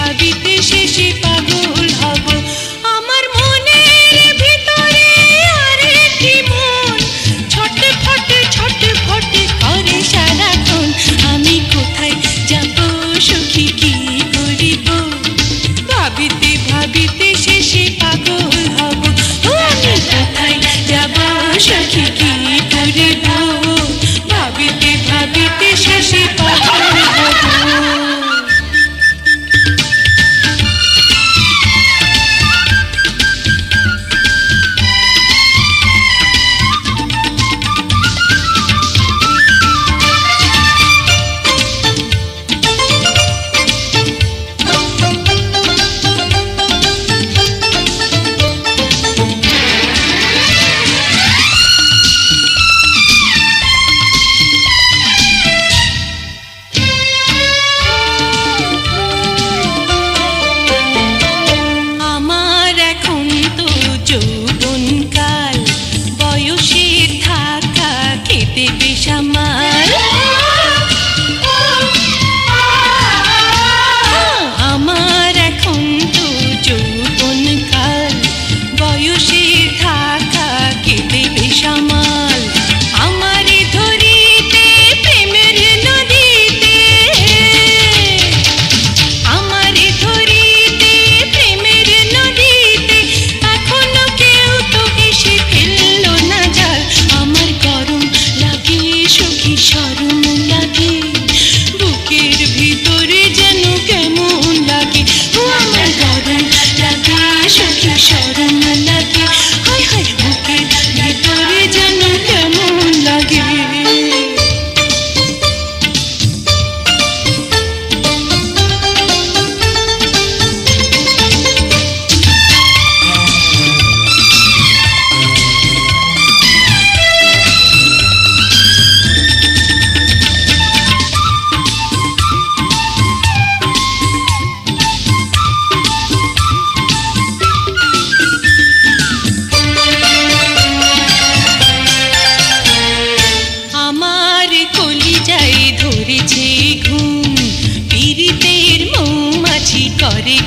ভাবিতে শেষে পাগল হব। আমার মনের ভিতরে আরেকটি মন ছটফট ছটফট করে সারাক্ষণ। আমি কোথায় যাব সখী, কি করিব, ভাবিতে ভাবিতে শেষে পাগল হব। আমি কোথায় যাব সখী, কি করিব, ভাবিতে ভাবিতে শেষে পাগল হব। যৌবনকাল বয়সের ধাক্কা খেতে বেসামাল। আমার এখন তো যৌবনকাল বয়সের ধাক্কা খেতে বেসামাল। আমারে ধরিতে প্রেমের নদীতে, আমারে ধরিতে প্রেমের নদীতে এখনো কেউ তো এসে ফেললো না জাল। আমার গরম লাগে সখী, শরম লাগে, বুকের ভিতরে যেন কেমন লাগে। আমার গরম লাগে সখী, শরম লাগে, হায় হায় বুকের ভিতরে যেন কেমন লাগে। আমার কলিজায় ধরেছে ঘুম, পীড়িতের মৌমাছি করে